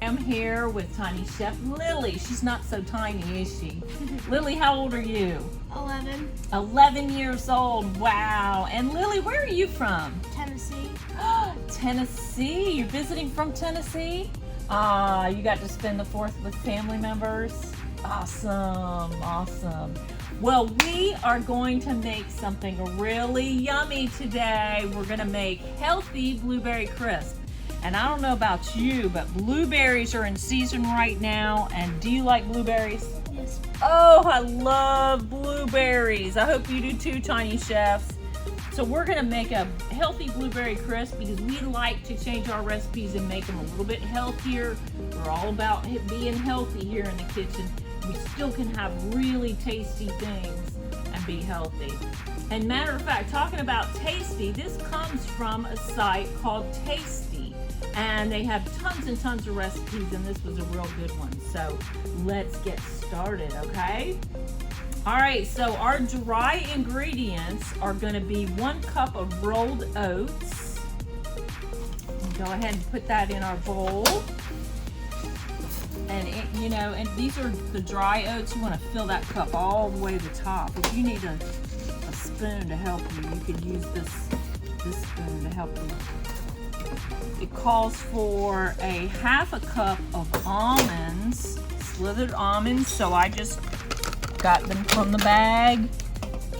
I'm here with Tiny Chef Lily. She's not so tiny, is she? Lily, how old are you? 11. 11 years old. Wow. And Lily, where are you from? Tennessee. Tennessee. You're visiting from Tennessee? Ah, you got to spend the 4th with family members? Awesome. Awesome. Well, we are going to make something really yummy today. We're going to make healthy blueberry crisp. And I don't know about you, but blueberries are in season right now. And do you like blueberries? Yes. Oh, I love blueberries. I hope you do too, Tiny Chefs. So we're gonna make a healthy blueberry crisp because we like to change our recipes and make them a little bit healthier. We're all about being healthy here in the kitchen. We still can have really tasty things and be healthy. And matter of fact, talking about tasty, this comes from a site called Tasty. And they have tons and tons of recipes, and this was a real good one. So let's get started, okay? All right, so our dry ingredients are gonna be 1 cup of rolled oats. Go ahead and put that in our bowl. And and these are the dry oats. You wanna fill that cup all the way to the top. If you need a spoon to help you, you could use this spoon to help you. It calls for a 1/2 cup of almonds, slithered almonds. So I just got them from the bag,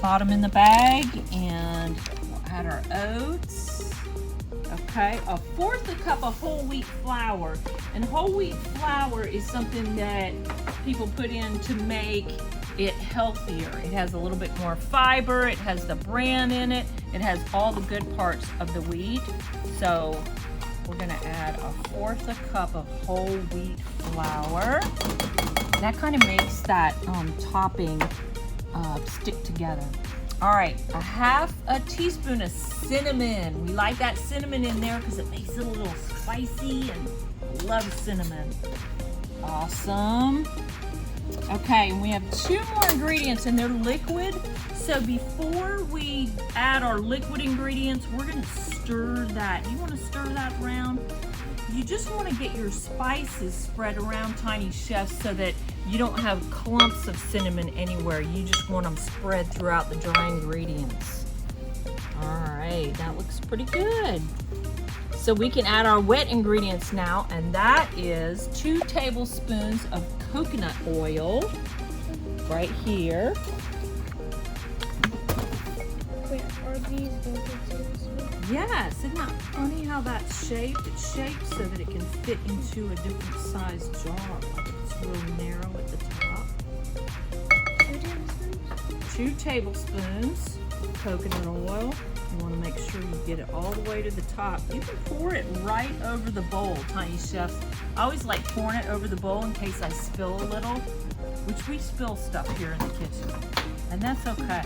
bought them in the bag, and we'll add our oats. Okay, 1/4 cup of whole wheat flour. And whole wheat flour is something that people put in to make it healthier. It has a little bit more fiber, it has the bran in it, it has all the good parts of the wheat. So we're gonna add 1/4 cup of whole wheat flour. That kind of makes that topping stick together. All right, 1/2 teaspoon of cinnamon. We like that cinnamon in there because it makes it a little spicy, and I love cinnamon. Awesome. Okay, and we have 2 more ingredients, and they're liquid. So before we add our liquid ingredients, we're gonna stir that. You wanna stir that around? You just wanna get your spices spread around, Tiny Chef, so that you don't have clumps of cinnamon anywhere. You just want them spread throughout the dry ingredients. All right, that looks pretty good. So we can add our wet ingredients now, and that is 2 tablespoons of coconut oil right here. Wait, are these both tablespoons? Yes, isn't that funny how that's shaped? It's shaped so that it can fit into a different size jar. Like it's real narrow at the top. 2 tablespoons? 2 tablespoons coconut oil. You want to make sure you get it all the way to the top. You can pour it right over the bowl, Tiny Chefs. I always like pouring it over the bowl in case I spill a little, which we spill stuff here in the kitchen, and that's okay.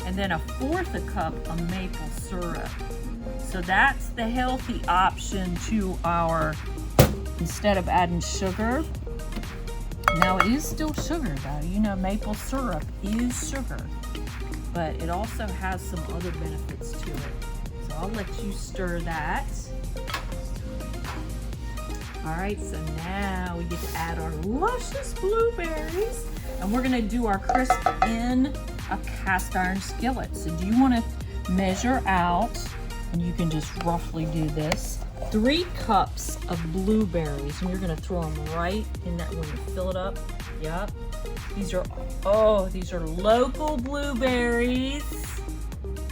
And then 1/4 cup of maple syrup. So that's the healthy option to our, instead of adding sugar. Now it is still sugar though. You know, maple syrup is sugar, but it also has some other benefits to it. So I'll let you stir that. All right, so now we get to add our luscious blueberries, and we're gonna do our crisp in a cast iron skillet. So do you wanna measure out, and you can just roughly do this, 3 cups of blueberries, and you're gonna throw them right in that when you fill it up. Yep. These are local blueberries.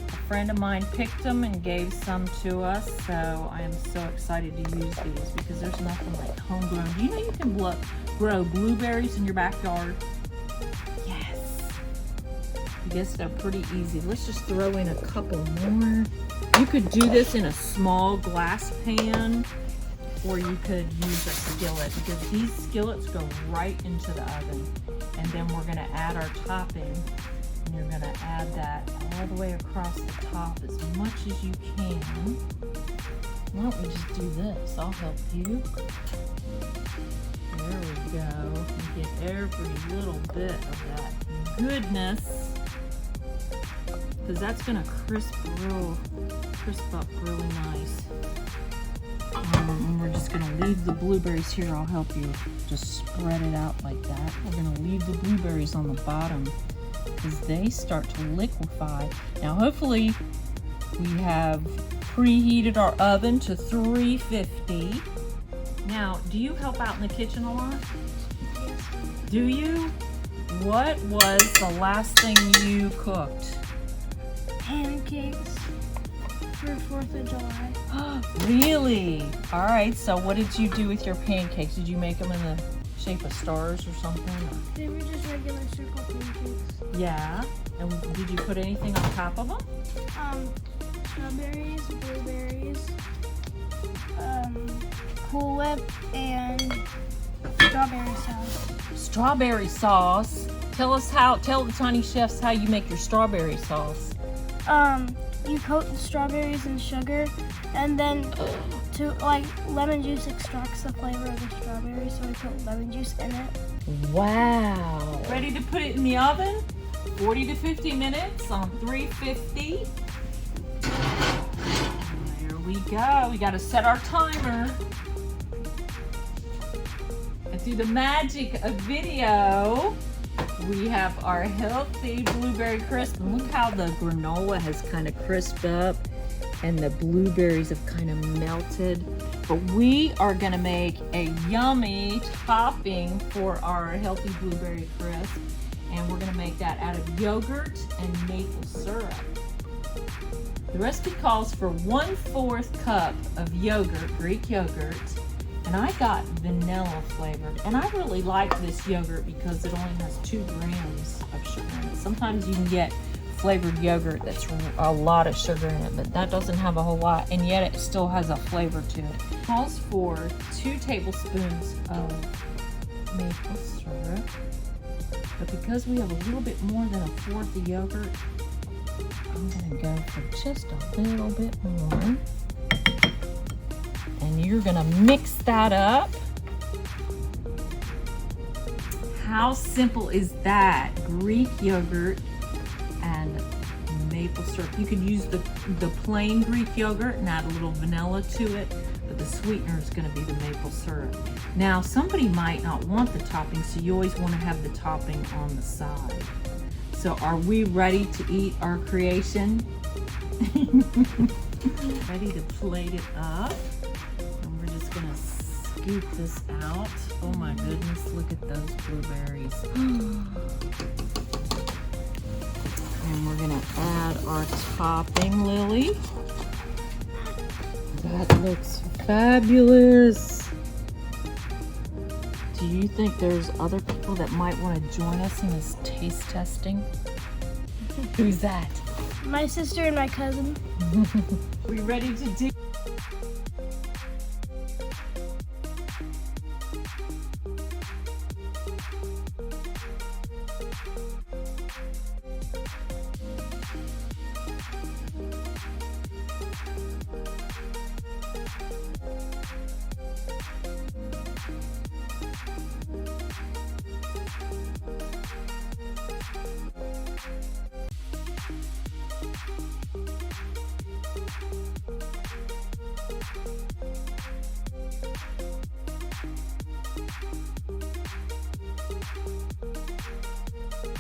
A friend of mine picked them and gave some to us, so I am so excited to use these because there's nothing like homegrown. Do you know you can grow blueberries in your backyard? Yes. I guess they're pretty easy. Let's just throw in a couple more. You could do this in a small glass pan, or you could use a skillet because these skillets go right into the oven. And then we're gonna add our topping, and you're gonna add that all the way across the top as much as you can. Why don't we just do this? I'll help you. There we go. You get every little bit of that goodness, because that's gonna crisp up really nice. And we're just gonna leave the blueberries here. I'll help you. Just spread it out like that. We're gonna leave the blueberries on the bottom as they start to liquefy. Now hopefully we have preheated our oven to 350. Now, do you help out in the kitchen a lot? Yes. Do you? What was the last thing you cooked? Pancakes for 4th of July. Really? All right, so what did you do with your pancakes? Did you make them in the shape of stars or something? They were just regular circle pancakes. Yeah. And did you put anything on top of them? Strawberries, blueberries, Cool Whip, and strawberry sauce. Strawberry sauce. Tell the tiny chefs how you make your strawberry sauce. You coat the strawberries in sugar, and then lemon juice extracts the flavor of the strawberry, so we put lemon juice in it. Wow. Ready to put it in the oven? 40 to 50 minutes on 350. There we go. We got to set our timer. And through the magic of video, we have our healthy blueberry crisp. And look how the granola has kind of crisped up and the blueberries have kind of melted. But we are gonna make a yummy topping for our healthy blueberry crisp. And we're gonna make that out of yogurt and maple syrup. The recipe calls for 1/4 cup of yogurt, Greek yogurt, and I got vanilla flavored. And I really like this yogurt because it only has 2 grams of sugar in it. Sometimes you can get flavored yogurt that's a lot of sugar in it, but that doesn't have a whole lot, and yet it still has a flavor to it. It calls for 2 tablespoons of maple syrup, but because we have a little bit more than 1/4 of yogurt, I'm gonna go for just a little bit more. And you're gonna mix that up. How simple is that? Greek yogurt and maple syrup. You could use the plain Greek yogurt and add a little vanilla to it, but the sweetener is gonna be the maple syrup. Now, somebody might not want the topping, so you always wanna have the topping on the side. So are we ready to eat our creation? Ready to plate it up. And we're just gonna scoop this out. Oh my goodness, look at those blueberries. And we're gonna add our topping, Lily. That looks fabulous. Do you think there's other people that might want to join us in this taste testing? Who's that? My sister and my cousin. We ready to do?